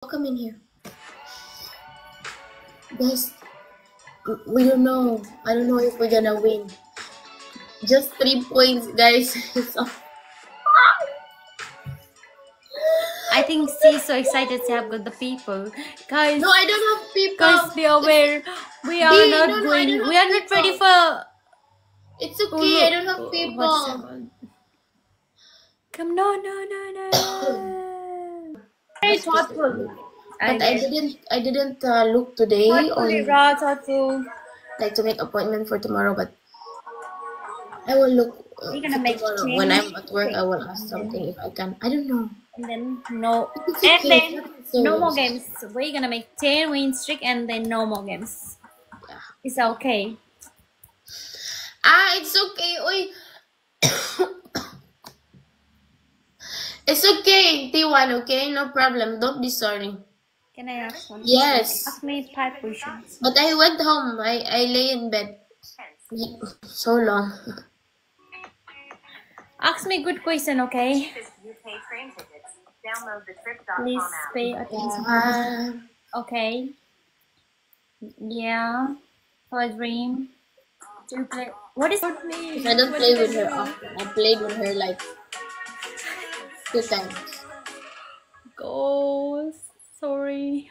Come in here. Guys, we don't know. I don't know if we're gonna win. Just 3 points, guys. So, I think she's so excited to have got the people. Guys, no, I don't have people. guys, be aware. We are not going. We are not ready for. It's okay. I don't have people. Come, no. Very thoughtful. But I didn't look today on like to make appointment for tomorrow. But I will look tomorrow. When I'm at work, I will ask something if I can. I don't know. And then no. Okay. And then no more games. We're gonna make 10 win streak and then no more games. Yeah. It's okay. It's okay. Oy. It's okay, T1, okay? No problem. Don't be sorry. Can I ask one? Yes. Ask me 5 questions. But I went home. I lay in bed. So long. Ask me a good question, okay? Please pay attention. Okay. Yeah. For a dream. To play. What is it mean? I don't play with her often. I played with her like 2 times. Oh, sorry.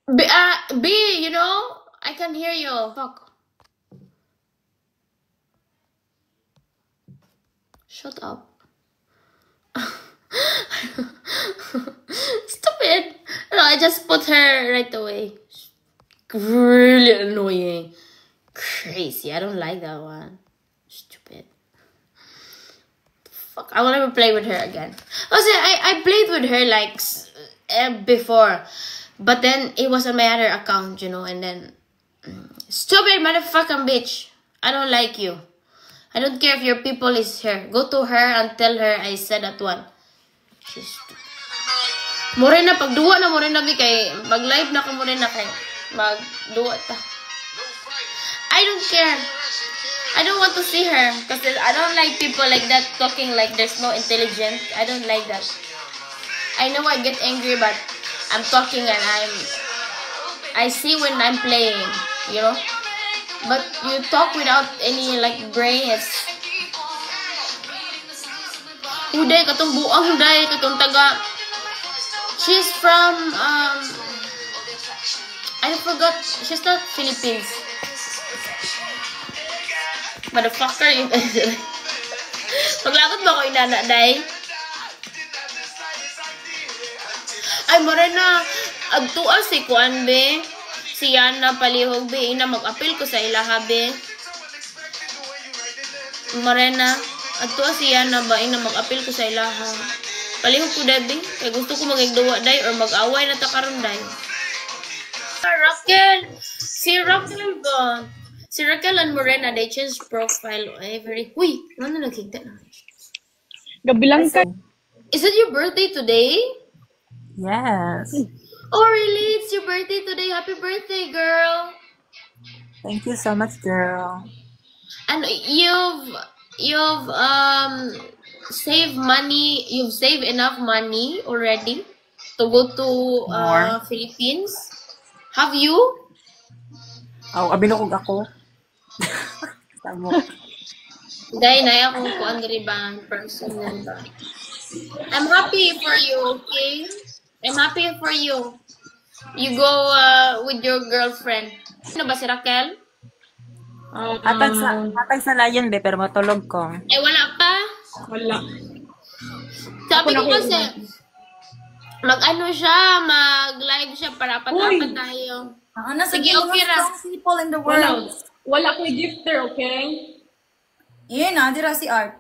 B, you know, I can hear you. Fuck. Shut up. Stupid. No, I just put her right away. Really annoying. Crazy. I don't like that one. Stupid. Fuck. I will never play with her again. Also, I played with her like before. But then it was on my other account, you know, and then stupid motherfucking bitch. I don't like you. I don't care if your people is here. Go to her and tell her I said that one. She's stupid. Morena, pagduwa na morena bi kay mag-live na ka morena kay magduwa ta. I don't care. I don't want to see her because I don't like people like that talking like there's no intelligence. I don't like that. I know I get angry, but I'm talking and I see when I'm playing, you know. But you talk without any like brain. Huday katong buang huday katong taga. She's from I forgot. She's not Philippines. Motherfucker yun. Maglakot ba ko inana day? Ay morena agtuas si kuan be. Si Yana palihog be, ina mag-apil ko sa ilaha be. Morena, ato si Yana ba, ina mag-apil ko sa ilaha. Palihog ko dabi, kaya gusto ko magigduwa day or mag-away na takaroon day. Raquel! Si Raquel ba? Si Raquel and Morena, they change profile every... Uy! Ano nakita na? Gabilang ka. Is it your birthday today? Yes. Oh, really? It's your birthday today. Happy birthday, girl. Thank you so much, girl. And you've saved money. You've saved enough money already to go to Philippines. Have you? Oh, abinukog ako. Tamo. Dahil na akong kuan diri ba personal ba. I'm happy for you, okay? I'm happy for you. You go with your girlfriend. Ano ba si Raquel? Atag sa layon be, pero matulog ko. Eh, wala pa? Wala. Sabi ko kasi, mag-ano siya, mag-live siya para patapat tayo. Sige, okay ra. People in the world. Wala ko gifter, okay? Yun na, dira si Art.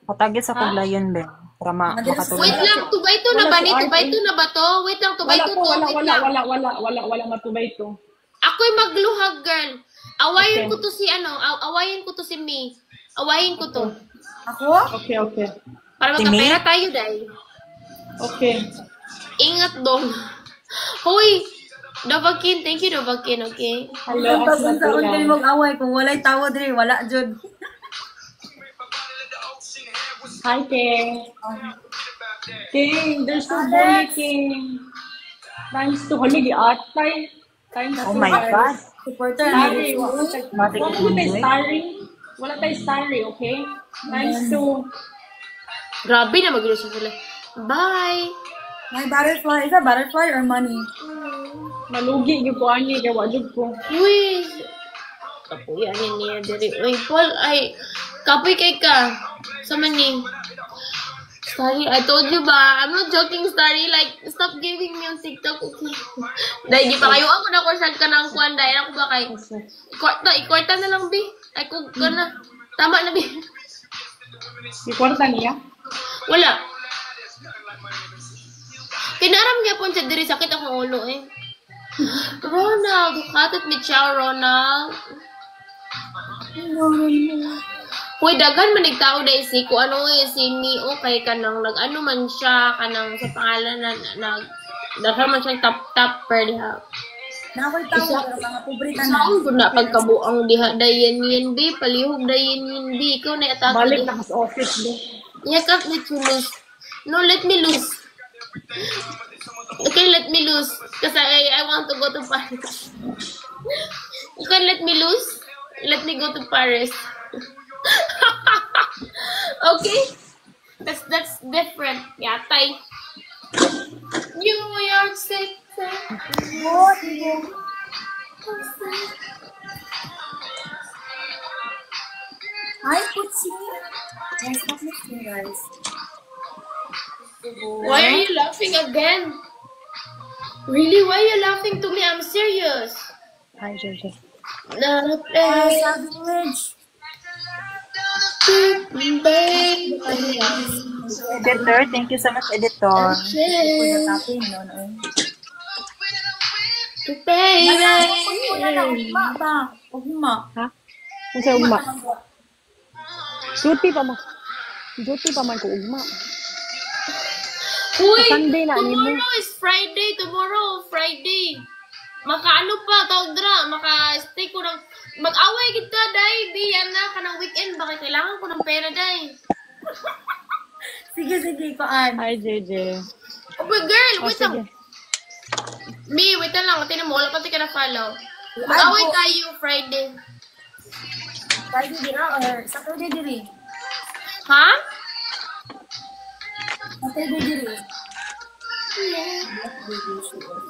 Patagit sa kong layon be. Para makatulog. Wait lang, tubay to na ba ni? Tubay to na ba to? Wait lang, tubay to to. Wala matubay to. Ako'y magluhag, girl. Awayin ko to si awayin ko to si May. Awayin ko to. Ako? Okay. Para magkapera tayo, dahil. Okay. Ingat dong. Hoy, Davakin, thank you Davakin, okay? Hello, Pag-unsa ulit mong away, kung walay tawo diri, wala jud. Hi, Te. King, there's no bully, King. Times 2. Haligi, atay. Times 2. Oh my God. Supporter. Starry. Matik Wala tayo starry. Wala tayo starry, okay? Times 2. Grabe na mag-ilusyon sila. Bye! My butterfly. Is that butterfly or money? Malugi, yung ko ani, kaya wajog ko. Uy! Kapuyan niya diri. Uy, Paul, ay, kapoy kay ka. Sa mani. Starry, I told you ba? I'm not joking, Starry. Like, stop giving me on TikTok, okay? Dahil di pa kayo ako na kursan ka ng kuwan. Dahil ako ba kay... Ikwarta na lang, Bi. Ay, kung ka na. Tama na, Bi. Si kwarta niya? Wala. Kinaram niya po siya diri. Sakit akong ulo, eh. Ronald, katot mi ciao, Ronald. Uy, dagan man nagtao dahil si ko ano si Neo kay kanang nag-ano man siya kanang sa pangalan na dagan man siyang top per diha. Nakoy tao pero mga pobrita na. Saan ko na pagkabuang diha dayen yen bi palihog dayen yen bi ikaw na atake. Balik na sa office, do. Yeah, can't let you lose. No, let me lose. Okay, let me lose. Because I want to go to Paris. You can let me lose. Let me go to Paris. Okay? That's different. Yeah, tay. New York City. Hi, Putsi. Nice to meet you guys. Why are you laughing again? Really? Why are you laughing to me? I'm serious. Hi, Jojo. Not a place. Savage. Editor, thank you so much, editor. Tapping, no, no. Baby. Ugma ba? Ugma. Ha? Kung sa ugma. Duty pa man. Duty pa man ko ugma. Uy, Sunday na, ni mo. tomorrow is Friday. Tomorrow, Friday. Makaano pa, tawag dra. Maka-stay ko ng... Mag-away kita, day. Di, yan na. Kanang weekend. Bakit kailangan ko ng pera, day? Sige, Koan. Hi, JJ. Oh, but girl, Oh, wait lang. sige. Mi, wait lang. Tinan mo, wala pati ka na-follow. Mag-away tayo Friday. Friday dira or Saturday diri? Ha? Saturday diri.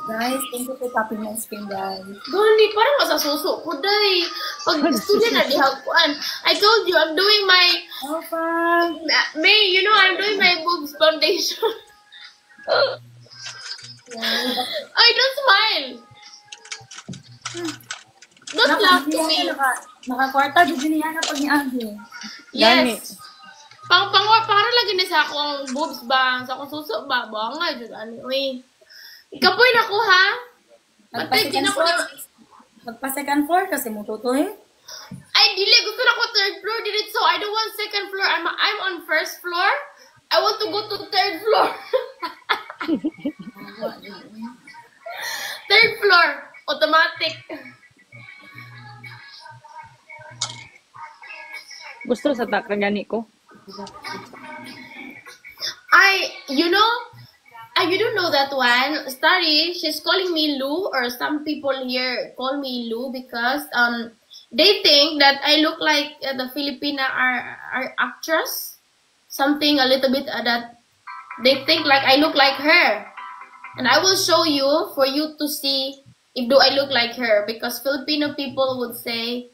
Guys, thank you for tapping my screen, guys. Gani, parang masasuso ko, day. Pag student na dihakuan. I told you, I'm doing my... Oh, fun. May, you know, I'm doing my boobs foundation. Ay, don't smile. Don't laugh to me. Nakakwarta, di niya na pag niagi. Yes. Para lagi na sa akong boobs ba? Sa akong suso ba? Ba nga, dyan. Ano, uy. Ikapoy na ko, ha? Patay, din ako. Magpa-second floor kasi mo tutoy. Ay, dili. Gusto na ko third floor. Dili so. I don't want second floor. I'm on first floor. I want to go to third floor. Third floor. Automatic. Gusto sa kagani ko. You don't know that one. Starry, she's calling me Lou, or some people here call me Lou because they think that I look like the Filipina our actress. Something a little bit that they think like I look like her. And I will show you for you to see if do I look like her, because Filipino people would say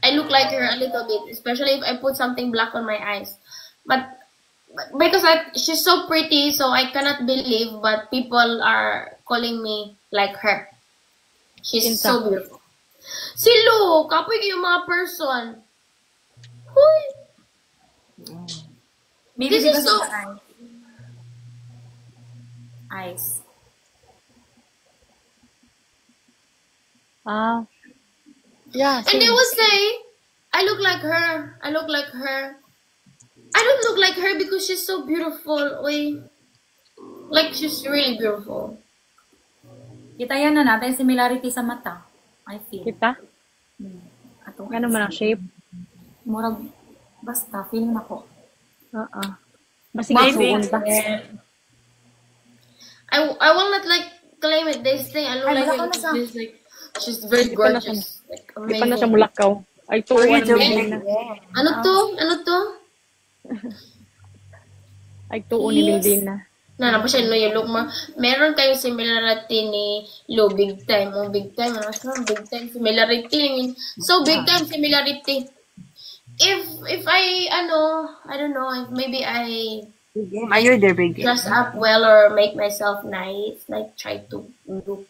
I look like her a little bit, especially if I put something black on my eyes. But because she's so pretty, so I cannot believe, but people are calling me like her. She's so beautiful. Si Lu, kapoy kayo mga person. Huy! Maybe This because is so... of the eyes. Yeah. And they will say, I look like her. I look like her. I don't look like her because she's so beautiful. Wait. Like, she's really beautiful. Kita yan na natin similarity sa mata. I feel. Kita? Ato. Ano man ang shape? Murag, basta, feeling ako. Basig Maybe. isuon ta. I will not like claim it. This thing, I don't Ay, like wala ka it. na sa- She's like, she's very Di pa na gorgeous. Like, Di pa na siya amazing. mulakaw. Ay, What are you tuwan doing? ni Melvina. Ano to? Ano to? Ay, tuon ni Melvina. Na pa siya, no, yung look mo. Meron kayong similarity ni Lo, big time. Oh, big time. Ano siya? Big time similarity. So, big time similarity. If I don't know, if maybe I You're the big game. dress up well or make myself nice, like try to look,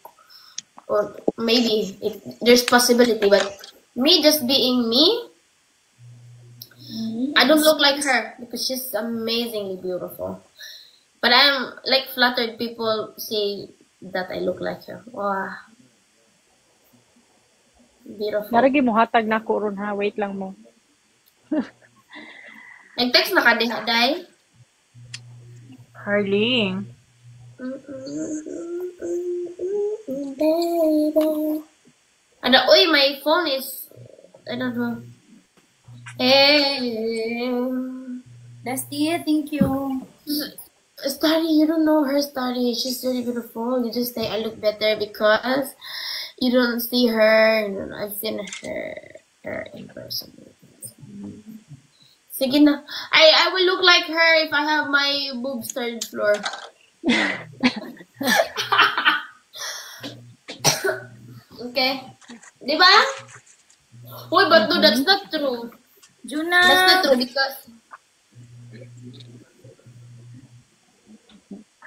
or maybe there's possibility, but me just being me, I don't look like her because she's amazingly beautiful. But I'm like flattered people say that I look like her. Wow. Beautiful. Naragi mo hatag na ko ron ha. Wait lang mo. Nag-text na ka din, Day? Harley. Baby. Ano, uy, my phone is, I don't know. Hey. Dusty, thank you. Starry, you don't know her, Starry. She's very beautiful. You just say I look better because you don't see her. No, I've seen her in person. Sige na. I will look like her if I have my boobs third floor. Okay. Diba? Uy, but no, that's not true. Juna. That's not true because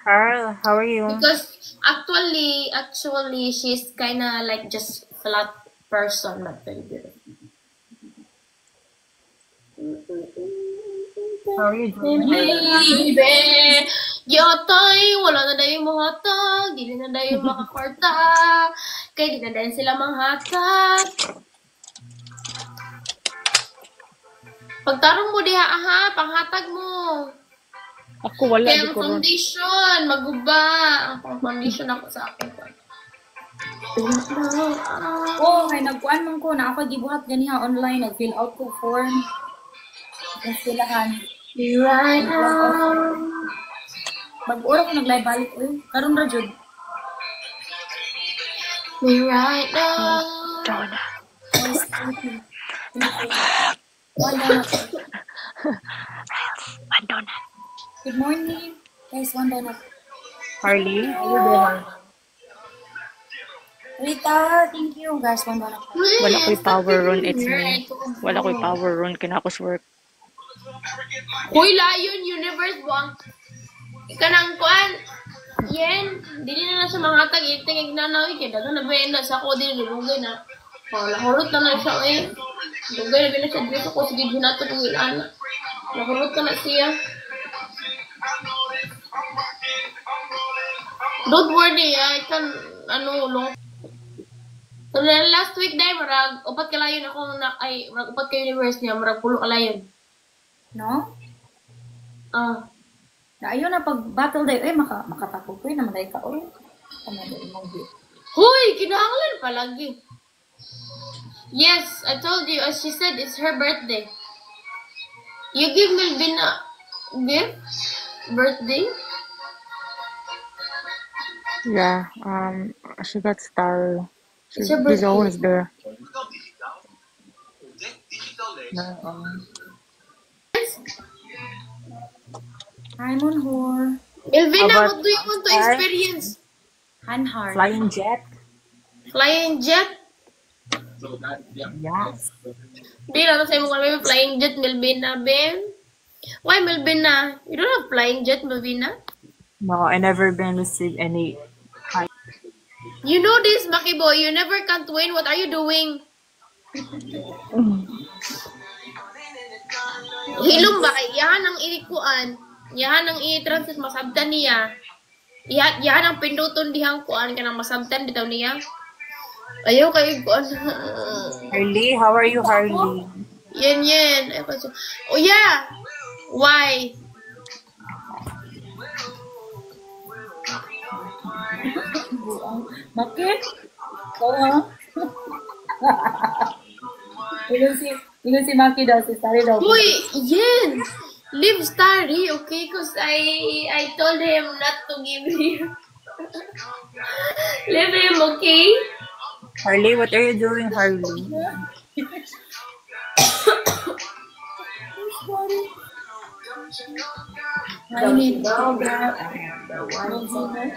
Carl, how are you? Because actually, she's kinda like just flat person, not very beautiful. How are you doing? Baby, yatay, wala na dayo mo hatag, di na dayo makakwarta, kaya di na dayo sila manghatag. Pagtarong mo diha, aha, panghatag mo. Ako wala Kaya di ang ko ron. foundation, maguba. Ang foundation ako sa akin. Oh, kay nagkuan man ko na ako gibuhat ganiha online, nag-fill out ko form. Nagsilahan. Right now. Mag-ura ko nag-live balik karon ra jud. Me right now. One donut. Good morning. Guys, one donut. Harley? Rita, thank you. Guys, one donut. Wala ko'y power ron. It's me. Wala ko'y power ron. Kinakos work. Uy, Lion Universe Wang. Ika nang kuan. Yen, dili na siya manghatag iting ignanaw kay dagan na ba na sa ko din lugay na. Wala horot na siya Lugay na siya dito ko sige ginato ko ilan. Nahurot na siya. Don't worry, I can long. So last week day marag upat ka layon ako marag upat ka universe niya marag pulo ka layon. No? Ah. Na ayun na pag battle day, makatako ko naman day ka Tama day mo di. Hoy, kinahanglan palagi. Yes, I told you. As she said, it's her birthday. You give Melvina gift? Birthday? Yeah. She got star. It's her She's birthday. always there. Hi, Monhor. Melvina, How what about do you want to experience? Hanhar. Flying jet? Flying jet? Yes. Bila na sa'yo mo kami flying jet, Melvina, Ben. Why, Melvina? You don't have flying jet, Melvina? No, I never been received any. You know this, Maki Boy. You never can't win. What are you doing? Hilom ba? Yahan ang irikuan. Yahan ang i-translate masabtan niya. Yahan ang pinduton dihang kuan ka nang masabtan bitaw niya. Ayaw kayo kuan. Harley, how are you, Harley? Yan. Oh yeah. Why? Bakit? Oo. Ilan si Maki daw, si Sari daw. Uy, yan. Leave Starry, okay? Cause I told him not to give him. Leave him, okay? Harley, what are you doing, Harley? I need burger and the one.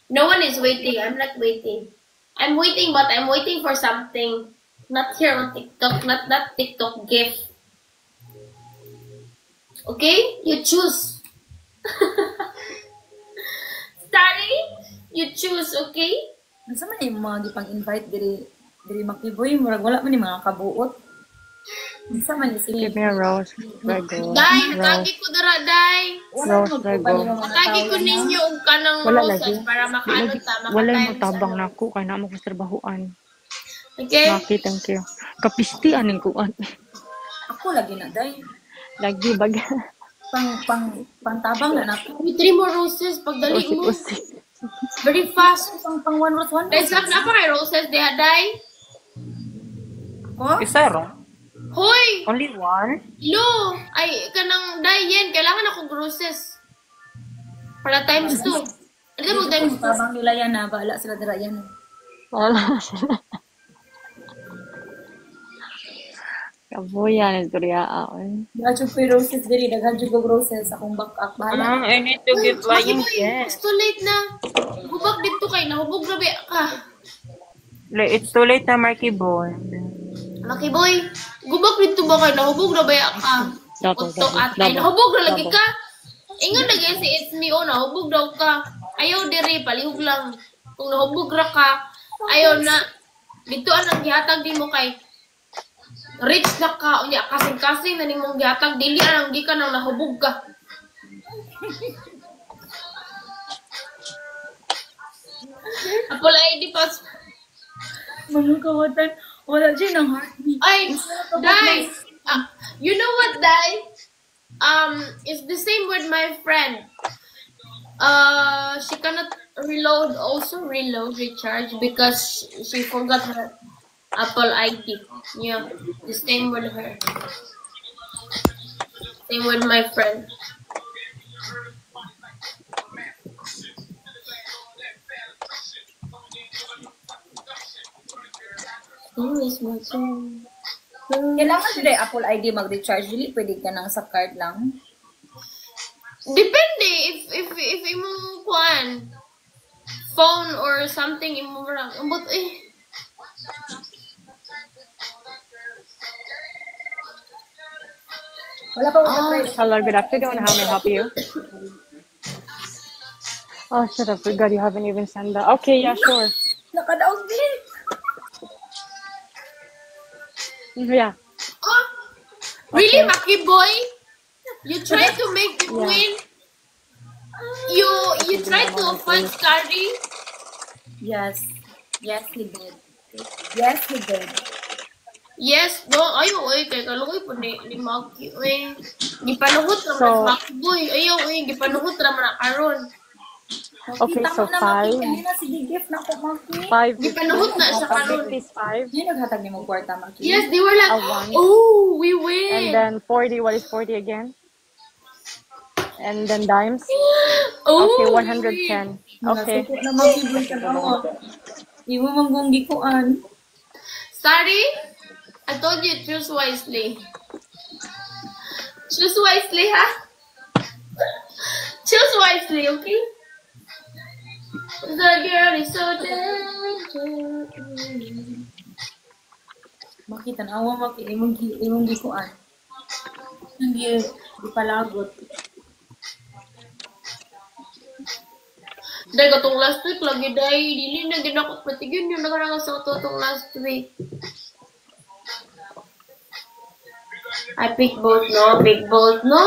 No one is waiting. I'm not waiting. I'm waiting, but I'm waiting for something. Not here on TikTok. Not TikTok gift. Okay? You choose. Starry, you choose, okay? Nasa man yung mga gipang-invite diri Makiboy, murag wala man yung mga kabuot. Nasa man yung Give me a rose, Rego. Dai, nakagi ko dara, Dai. Rose, Rego. Nakagi ko ninyo og kanang Wala roses lagi. para makaano ta, Wala yung makatime sa matabang ano. na ako, kaya na mo trabahoan. Okay? Maki, thank you. Kapisti, aning kuan. Ako lagi na, day. Lagi, bag. Pangtabang na nato. With 3 more roses pagdali mo. Usik-usik. Very fast. Pang one rose, one Dai, rose. sak na pa kay roses diha, Dai. Oh? Isa ro? Hoy! Only one? Lo! Ay, kanang Dai, yan. Kailangan ako roses. Para times 2. Alam mo, times 2. Tabang nila yan na, baala sila dira yan. Wala sila. Kabuyan, istorya ako. Daghan ko roses diri, daghan ko roses akong back-up, bahala. I need to give Maki boy, it's too late na. Hubag dito kay nahubog grabe ka. It's too late na, Marky Boy. Maki boy, gubak dito ba kay nahubog grabe ka. Untok at ay nahubog ra lagi ka. Ingon lagi si It's Me oh, nahubog daw ka. Ayaw diri palihog lang. Kung nahubog ra ka, ayaw na. Dito ang gihatag din mo kay rich na ka, unya kasing-kasing na nimong gihatag dili anang di ka nang nahubog ka. Apol ID pas. Mga kawatan, wala dyan ang heartbeat. Ay, Dai. You know what, Dai? It's the same with my friend. She cannot recharge because she forgot her Apple ID. Yeah, the same with her. Same with my friend. Who is my friend? Kailangan diri Apple ID mag-recharge, dili pwede ka nang sa card lang. Depende if imong kuan phone or something imong ra. But Wala pa ko try. Hello, good afternoon. How may I help you? Oh, shut up. God, you haven't even sent that. Okay, yeah, sure. Nakadaog din. Yeah. really, Maki boy? You try to make me win? You try to offend Starry? Yes. Yes, he did. Yes, he did. Yes, no, ayo oy kay kaluoy po ni Maki oy. Gipanuhot ra So- man Maki boy. Ayaw oy gipanuhot ra man karon. Okay, so 5. Kanina sige gift na ko Maki. 5. Gipanuhot na siya karon. Is 5. Yun naghatag ni mong kwarta Maki. Yes, they were like, A one. oh, we win. And then 40. What is 40 again? And then dimes. oh, Okay, we 110. Okay. Nasuko na Maki boy ka mo. Iwo manggong gikuan. Sorry, I told you choose wisely. Choose wisely, ha? Choose wisely, okay? The girl is so dangerous. Maki tanawa Maki imong gikuan. Hindi ipalagot. Dahil katong last week lagi dahil dili na ginakot patigyan yung nakarang sa totong last week. I pick both, no? Pick both, no?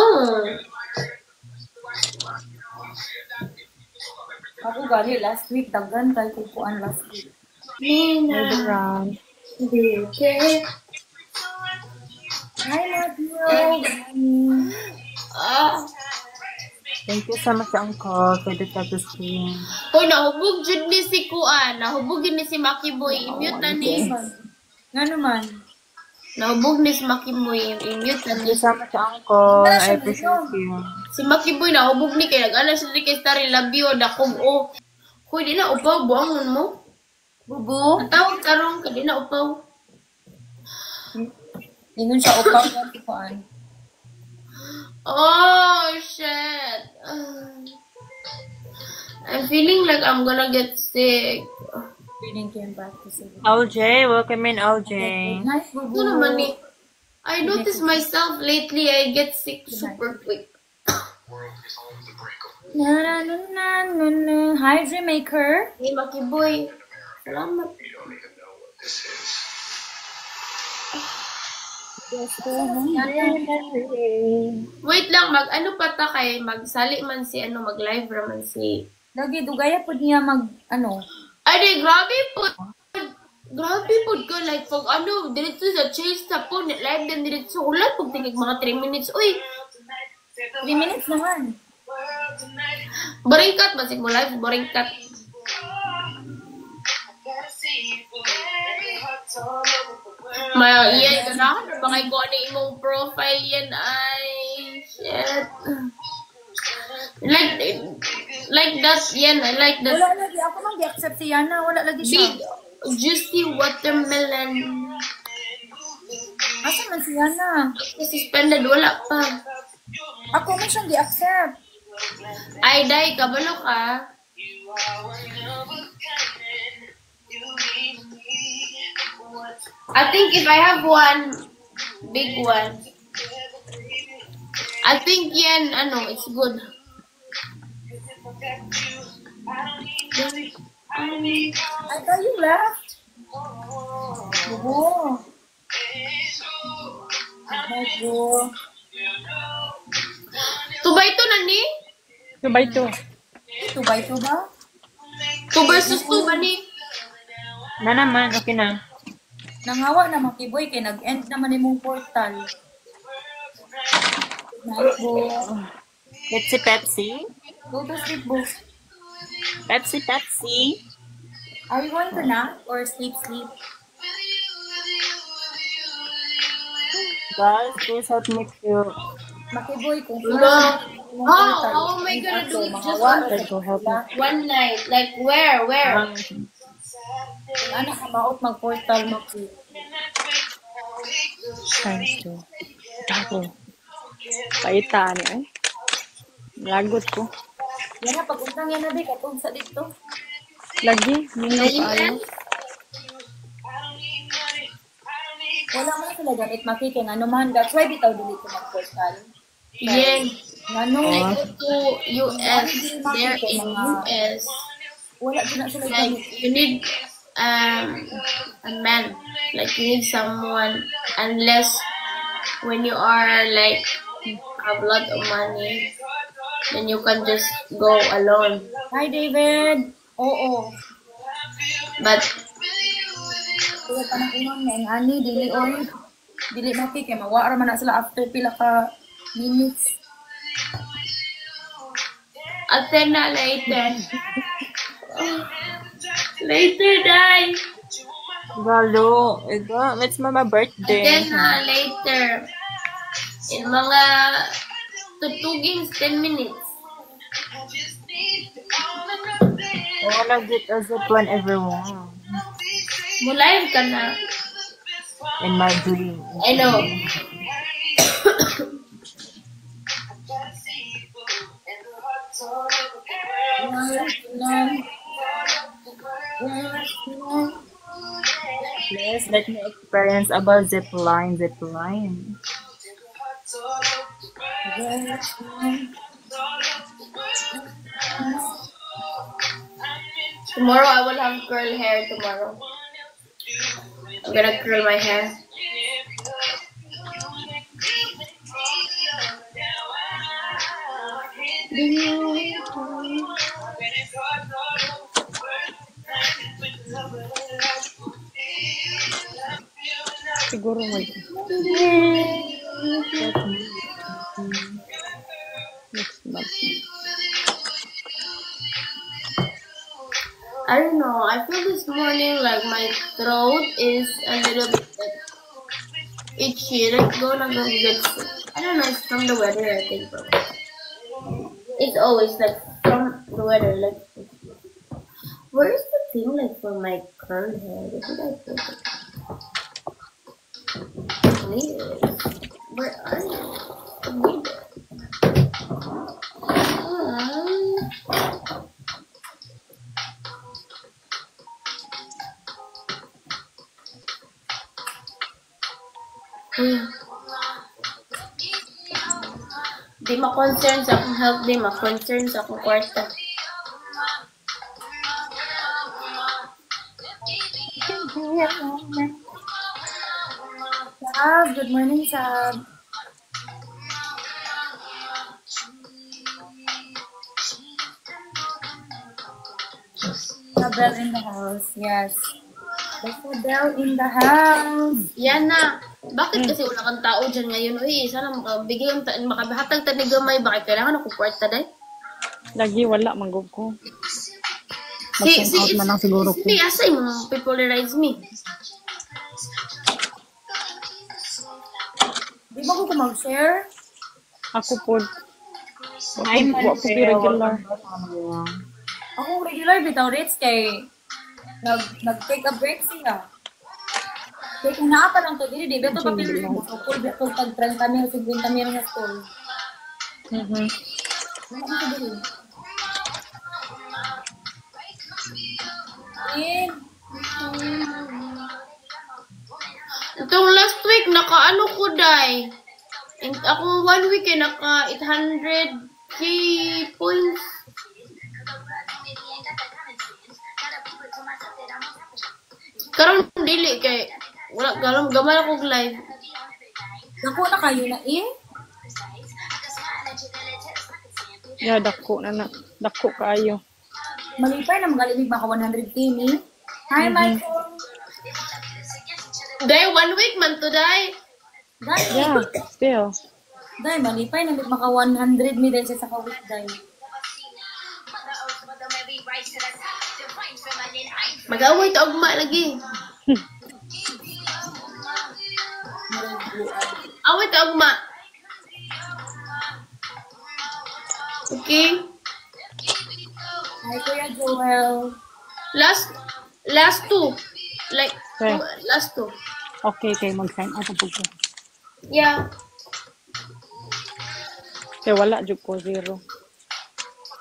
Ako gali last week daghan kay kuan last week. Nina, Round. okay. I love you. Thank you so much, Uncle, for the tattoo screen. Hoy, nahubog jud ni si Kuan. Nahubog yun ni si Maki Boy. I-mute na ni. Nga naman. Naubog ni si Makiboy. I-mute na Thank you ni. so much, Uncle. I appreciate you. Si Makiboy naubog ni kay nag-alas siya kay Starry Labio. Dakog o. Kuy, di na upaw. Buangon mo. Bubu. Ang tawag karong ka, di na upaw. Ingon siya upaw yan kuan. Oh, shit. I'm feeling like I'm gonna get sick. Feeling came back to say. LJ, welcome in, LJ. Nice, Ito Bubu. naman eh. I notice myself lately, I get sick super quick. Na na na na na na. Hi, Dreammaker. Hey, Makiboy. Salamat. Wait lang, mag-ano pa ta kay magsali man si ano, mag-live raman si... Lagi, dugaya po niya mag, ano, Ay, di, grabe po. Grabe po ko. Like, pag ano, dito sa chase sa po, live din dito sa ulat. Pag tingig mga 3 minutes. Uy, 3 minutes naman. boring cut. Basig mo live, boring cut. Maya, iyan ka na. Baka ko ano imong profile yan ay... Shit. Like that, yan. I like that. Wala lagi, ako lang di-accept si Yana. Wala lagi siya. Big, juicy watermelon. Asa man si Yana? Suspended, wala pa. Ako man siyang di-accept. Ay, day, kabalo ka. I think if I have one, big one, I think yan, ano, it's good. I thought you left. Oo. Bago. Tubay to, nani? 2x2. 2x2 ba? 2 versus 2 ba ni? Na naman, okay na. Nangawa na Makiboy kay nag-end naman imong portal. Bago. Pepsi, Pepsi. Go to sleep, Bo. Pepsi, Pepsi. Are you going to nap or sleep? Guys, please help me to Makiboy, kung Hello? imong How am I gonna do it just one night? Like, where? Kung ano ka maot mag-portal, Maki. times 2. Double. Paitaan eh. Lagot ko. Yan na, pag-untang yan na di, katong sa dito. Lagi, mingaw Nailan? tayo. Wala mo na sila gamit, Maki, kaya ano man, that's why bitaw dili ko mag-portal. Yes. Ano, I go to US. There in US. wala din na sila Like, gamit. you need a man. Like, you need someone. Unless when you are like have a lot of money, then you can just go alone. Hi, David! Oo. But Kaya pa na inon na ani, dili oy. Dili Maki, kaya mawara man na sila after pila ka minutes. Athena later. Later, die. Galo. Ega, it's mama birthday. Athena later. In mga tutuging 10 minutes. I wanna get a zip line everyone. Mulive ka na. In my dream. I know. Please let me experience about zip line, zip line. Tomorrow I will have curl hair tomorrow. I'm gonna curl my hair. Siguro mag... Next month. I don't know. I feel this morning like my throat is a little bit itchy. Like, go na go get sick. I don't know, it's from the weather, I think, bro. It's always, like, from the weather, like... Where's the thing, like, for my curly hair? Where did I put it? I need it. Where are you? I need it. Di ma-concern sa akong health, di ma-concern sa akong kwarta. Sab, good morning, Sab. Isabel in the house, yes. Isabel in the house. Yan na. Bakit kasi wala kang tao dyan ngayon? Uy, sana makabigay yung makabahatag tanig gamay. Bakit kailangan ako kwarta dahil? Lagi wala manggog ko. Si, Mag-send out na lang siguro ko. Hindi, asay mo popularize me. Di ba ko mag-share? Ako po. Ako po regular. Ako regular bitaw rates kay nag-take a break siya. Kaya kung naa pa lang to, di ba ito papil mo? So, full break ko pag 30 mil, 50 mil na school. Mhm. Ano ko sabihin? In. Itong last week, naka-ano ko, day. Ako 1 week eh, naka 800k points. Karon dili kay wala gamay ako live. Naku na kayo na eh. Yeah, dako na. Dako kaayo. Malipay na magalimig maka 100k ni. Hi, Michael. Day 1 week man to day. Yeah, still. Dahil malipay na maka 100 mi dahil sa ka-week dahil. Mag-away ta ugma lagi. Away ta ugma. Okay. Hi, Kuya Joel. Last two. Like Okay. last two. Okay, mag-sign out po ko. Yeah. Kaya wala jud ko zero.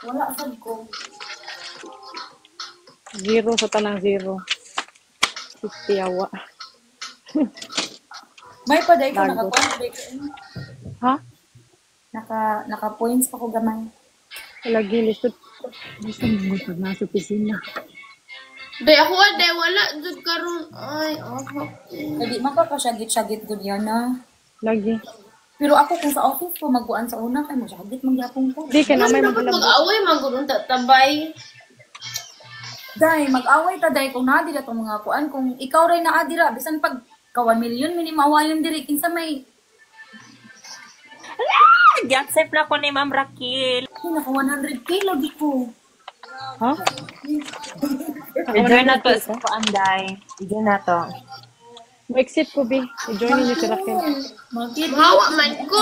Wala sad ko. Zero sa tanang zero. 50 awa. May pa dahil ko Lagot. naka-points. Ha? Naka-points pa ko gamay. Lagi lisod. Gusto mo pag nasa opisina. Day ako day wala jud karon. Ay, Hindi man ka syagit-syagit gud yan na. Lagi. Pero ako kung sa office ko magbuan sa una kay mo syagit magyapon ko. Di ka na may dapat magulab. mag-away man gud tabay. Dahil mag-away ta dahil kung nadira tong mga kuan kung ikaw ray naadira bisan pag ka 1 million minimawayon diri kinsa may Accept na ko ni Ma'am Rakil. naka 100k lagi ko. Ha? I-join na to sa Anday. I-join na to. Exit ko, Bi. I-join niyo si Raquel. Makit. Mahawa man ko.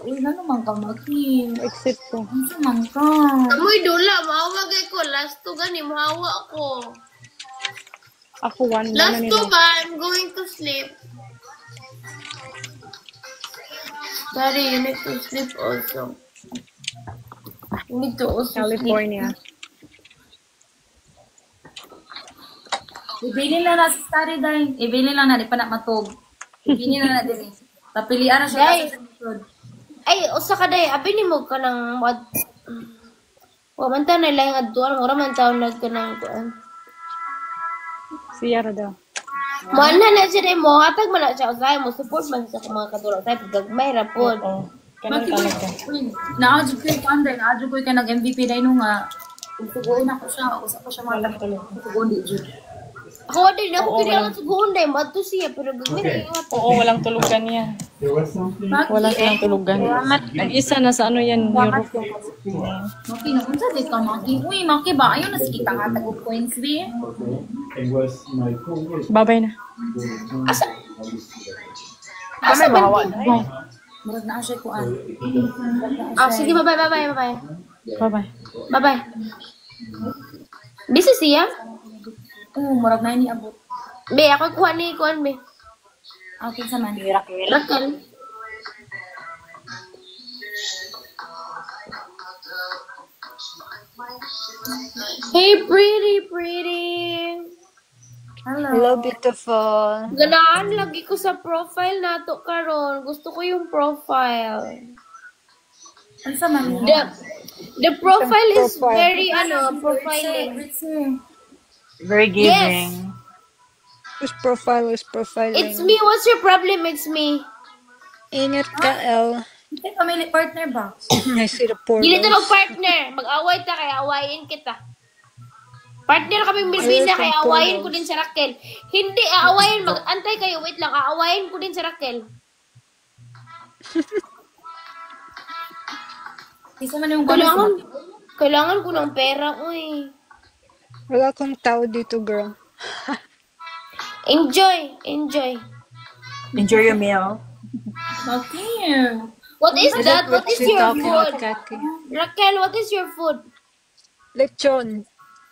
Uy, na naman ka makit. Exit ko. Ano man ka? Amoy dula, mahawag ko. Last two gani, mahawa ko. Ako, one na Last nila. two ba, I'm going to sleep. Daddy, you need to sleep also. You need to also California. Ibili na na si Starry dahil. Ibili lang na, di pa na matog. Ibili na na din eh. Tapilian na siya Dahil. sa sunod. Ay, usa ka day, abi ni mo ka ng mod. Wa man ta na lang adtuan, ora man taon nag ka ng kuan. Siya ra daw. Mo na siya day mo, hatag man na siya usay mo support man sa mga katulad sa gagmay ra pod. Oo. Kanang talaga. Naadyo ko yung panday, naadyo ko yung nag-MVP dahil nung nga. Kung tugoon ako siya, usap ko siya mga tugoon di dyan. Ako din ako kailangan sa guhunday, madto siya pero gagmay ra Oo, walang tulugan niya. Wala silang tulugan. Ang isa na sa ano yan, Europe. Maki, nakunsa di ka Maki. Uy, Maki ba? Ayun, nasikita nga tag points be. Babay na. Asa man di? Murag na siya kuan. Sige, bye-bye, bye-bye, bye-bye. Bye-bye. Bye-bye. Busy siya? Murag na ni abot. Be, ako kuha ni kuan, be. Okay sa man. Raquel. Raquel. Hey, pretty. Hello, beautiful. Ganaan lagi ko sa profile nato karon. Gusto ko yung profile. Ano sa man? The profile is Profile. very profiling. Very Yes. giving. Whose profile is profiling? It's me. What's your problem? It's me. Ingat ka, El. Hindi family partner ba? I see the portals. Dili to partner. Mag-away ta kay awayin kita. Partner kami Milvina kay awayin ko din si Raquel. Hindi aawayin mag-antay kayo. Wait lang. Aawayin ko din si Raquel. Isa man yung Kailangan ko ng pera, uy. Wala akong tao dito, girl. Enjoy. Enjoy your meal. Okay. What is that? What is your food? Kaki. Raquel, what is your food? Lechon.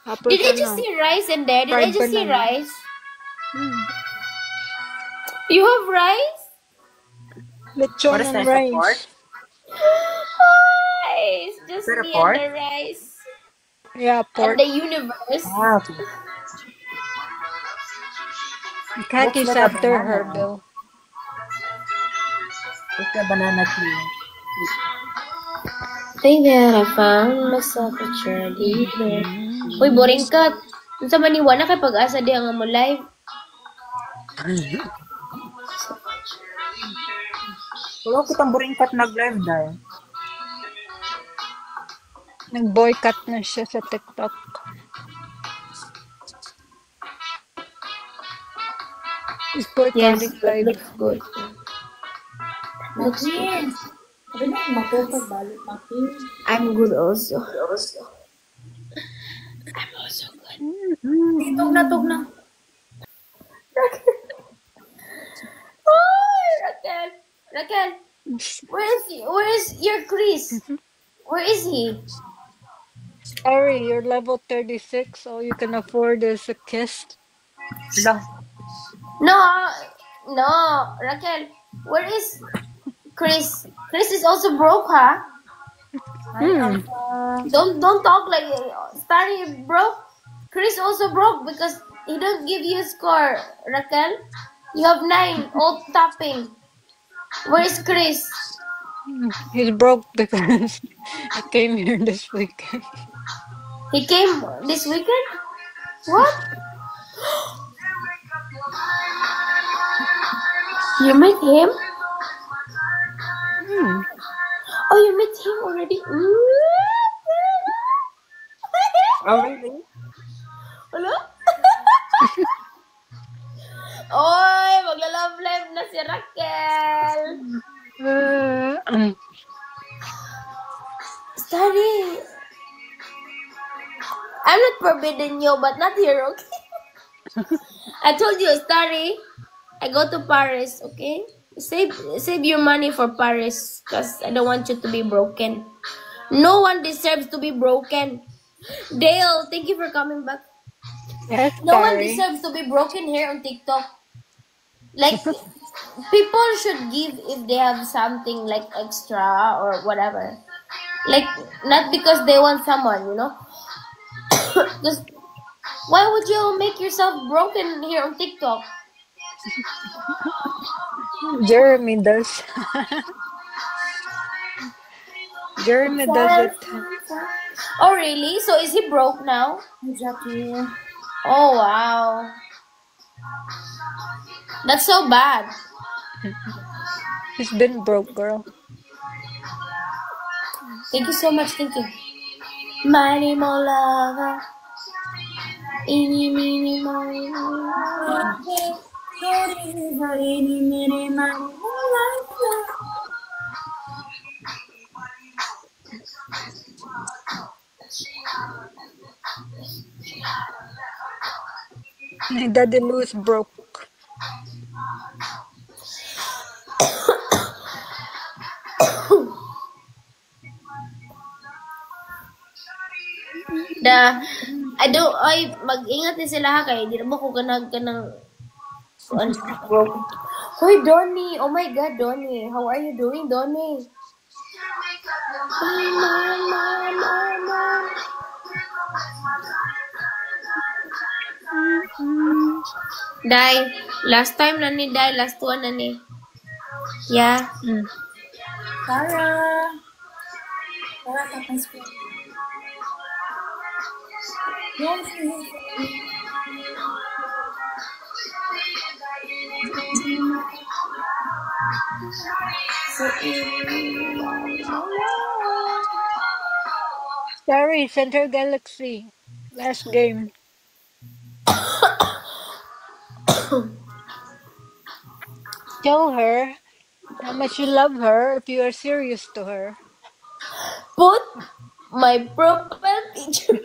Apple Did I ka just na. see rice in there? Did I Fried just see banana. rice? You have rice? Lechon What is and that? rice. Pork? Rice. Just Is that a me pork? and the rice. Yeah, And pork. the universe. Ah, okay. Kaki's What's that after banana? her, Bill. It's a banana tree. Think that I found myself a cheerleader. Uy, boring cut. Unsa man ni wala kay pag-asa di ang mo live. Wala ko kitang buringkat nag-live dahil. Nag-boycott na siya sa TikTok. Is boycotting live. looks good. Looks good. Sabi na, matupag balik natin. I'm good also. Tugna. Oh, Raquel, where is your Chris? Where is he? Sorry, you're level 36. All you can afford is a kiss. No, Raquel, where is Chris? Chris is also broke, huh? Don't talk like Starry broke. Chris also broke because he don't give you a score, Raquel. You have 9 all tapping. Where is Chris? He's broke because I came here this weekend. He came this weekend? What? You met him? Oh, you met him already? Oh, really? Hello? Oy, magla-love live na si Raquel. Starry. I'm not forbidding you, but not here, okay? I told you, Starry, I go to Paris, okay? Save your money for Paris, because I don't want you to be broken. No one deserves to be broken. Dale, thank you for coming back. Yes, No one sorry. deserves to be broken here on TikTok. Like, people should give if they have something like extra or whatever. Like, not because they want someone, you know? Just, why would you make yourself broken here on TikTok? Jeremy does. Jeremy does it. Oh, really? So is he broke now? Exactly. Oh, wow. That's so bad. He's been broke, girl. Thank you so much. Thank you. Mighty mo lover. Eeny, meeny, miny, moe. My daddy Lou is broke. Mag-ingat ni sila ha kay di na mo ko kanang broke. Hoy Donnie, oh my god Donnie, how are you doing Donnie? Dai, last time na ni Dai, last one na ni. Yeah. Sarah, tapang screen. Yes. Starry, Center Galaxy. Last game. Tell her how much you love her if you are serious to her. Put my profile picture.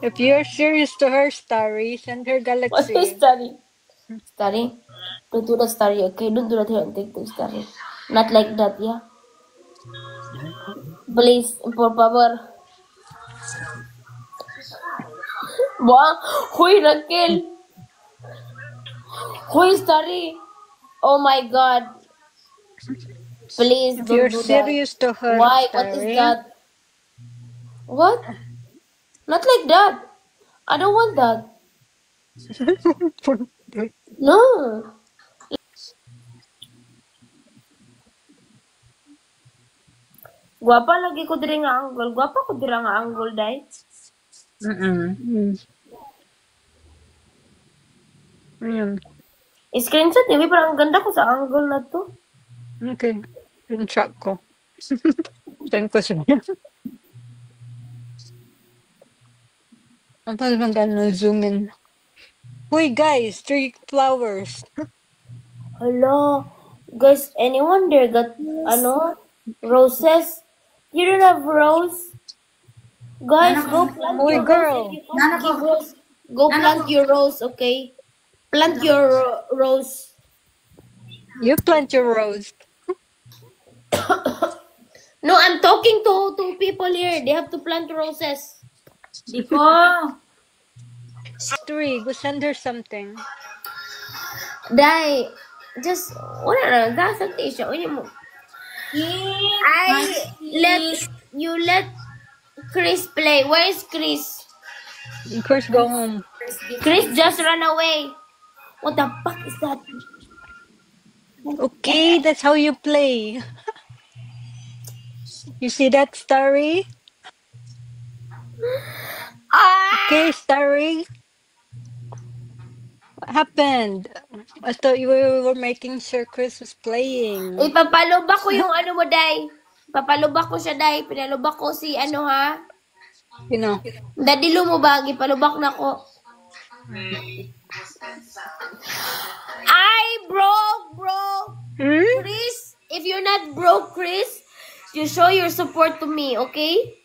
If you are serious to her, Starry, Center What Galaxy. is study? Study? Don't do that study, okay? Don't do that here on TikTok study. Not like that, yeah? Please, por favor. Wow, huy Raquel. Huy study. Oh my god. Please If don't you're do that. serious to her, Why? What is Starry. that? What? Not like that. I don't want that. No. Guwapa lagi ko diri nga angle. Guwapa ko diri nga angle, day. Ayan. Screenshot niya, parang ang ganda ko sa angle na to. Okay. Yung chat ko. Send ko siya. Ang pala maganda zoom in. Uy, guys, 3 flowers. Hello. Guys, anyone there got, roses? You don't have rose? Guys, go plant Uy, your girl. rose. If you can't give rose, go plant your rose, okay? Plant your rose. You plant your rose. No, I'm talking to people here. They have to plant roses. Di ko. 3, go send her something. Dai, just, wala na, that's a t-shirt. Let Chris play. Where is Chris? Of course, go home. Chris just ran away. What the fuck is that? Okay, that's how you play. You see that, Starry? Okay, Starry. What happened? I thought you were making sure Chris was playing. Ipapalubak ko yung ano mo, Day. Papalubak ko siya, Day. Pinalubak ko si ano, ha? You know. Dadilo mo ba? Ipalubak na ko. I bro. Chris, if you're not broke, Chris, you show your support to me, okay?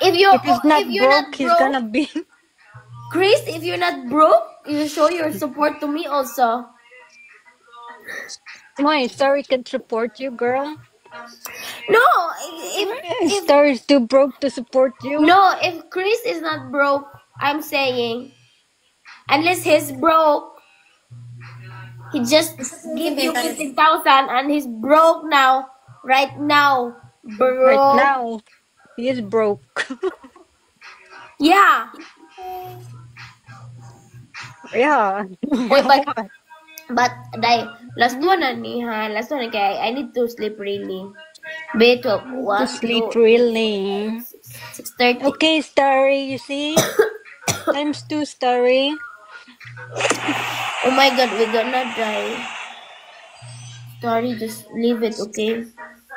If you're not broke, he's gonna be. Chris, if you're not broke, you show your support to me also. Why? Starry can support you, girl. No, if Starry's too broke to support you. No, if Chris is not broke, I'm saying, unless he's broke, he just give you 50,000 and he's broke now, right now, bro. Right now, he is broke. Yeah. Yeah. Wait, but Dai, last one na ni ha, last one kay I need to sleep really. Bit of To sleep really. 6:30. Okay, Starry, you see? Times 2, Starry. Oh my god, we're gonna die. Starry, just leave it, okay?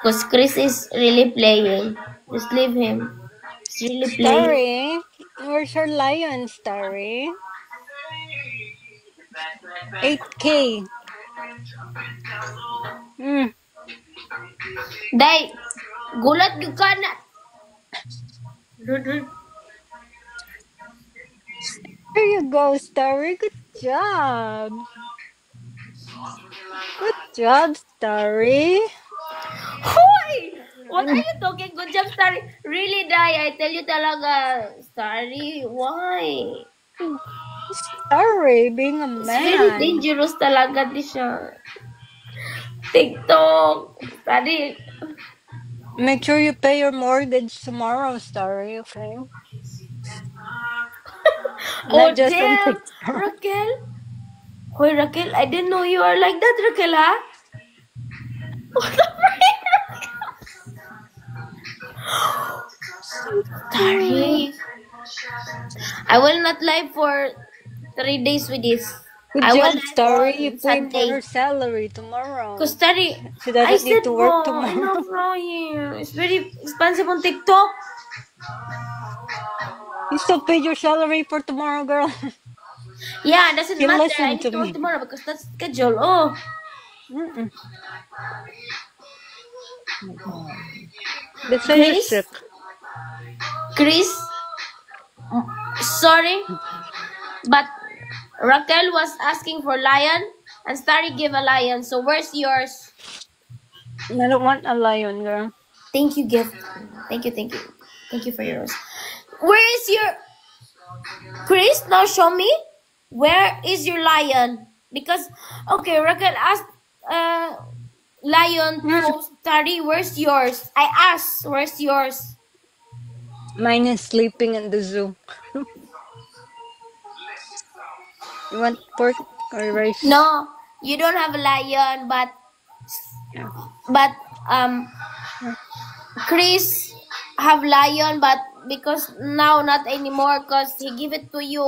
Because Chris is really playing. Just leave him. He's really playing. Starry, where's her lion, Starry? 8K. Dai, gulat yung ka na. There you go, Starry. Good job. Good job, Starry. Hoy! What are you talking? Good job, Starry. Really, die. I tell you talaga. Starry, why? Sorry, being a It's very man. dangerous talaga di siya. TikTok. Starry. Make sure you pay your mortgage tomorrow, Starry, okay? Oh, Not just on damn. TikTok. Raquel. Hoy, Raquel, I didn't know you are like that, Raquel, ha? What the frick? Starry. I will not live for 3 days with this. Good I will job, live Starry. You on pay for her Sunday. salary tomorrow. Because Starry, She I doesn't need said to work mo, tomorrow. enough Ryan. It's very expensive on TikTok. You still paid your salary for tomorrow, girl. Yeah, it doesn't You matter. I listen need to to work me. tomorrow because that's schedule. Oh, Mm-mm. They say you're Chris? sick. Chris? Sorry, but Raquel was asking for lion and Starry gave a lion. So where's yours? I don't want a lion, girl. Thank you, gift. Thank you, thank you. Thank you for yours. Where is your Chris? Now show me. Where is your lion? Because okay, Raquel asked lion to Starry, where's yours? I asked, where's yours? Mine is sleeping in the zoo. You want pork or rice? No, you don't have a lion, but Yeah. um Chris have lion, but because now not anymore, cause he give it to you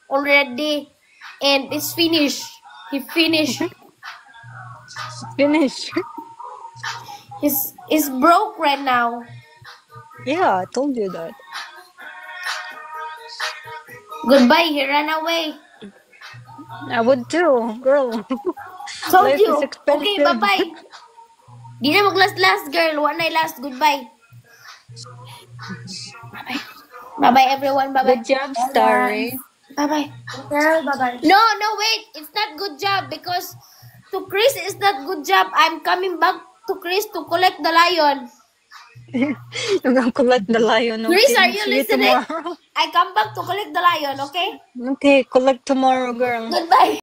already, and it's finished. He finished. Finish. He's broke right now. Yeah, I told you that. Goodbye. He ran away. I would too, girl. Told Life you. is expensive. Okay, bye bye. Di na mag-last girl. One night last. Goodbye. Bye bye everyone. Bye bye. Good job, Starry. Bye bye. Girl, bye-bye. No, wait. It's not good job because to Chris it's not good job. I'm coming back to Chris to collect the lion. You're gonna collect the lion, okay? Chris, are you See you listening? tomorrow. I come back to collect the lion, okay? Okay, collect tomorrow, girl. Goodbye.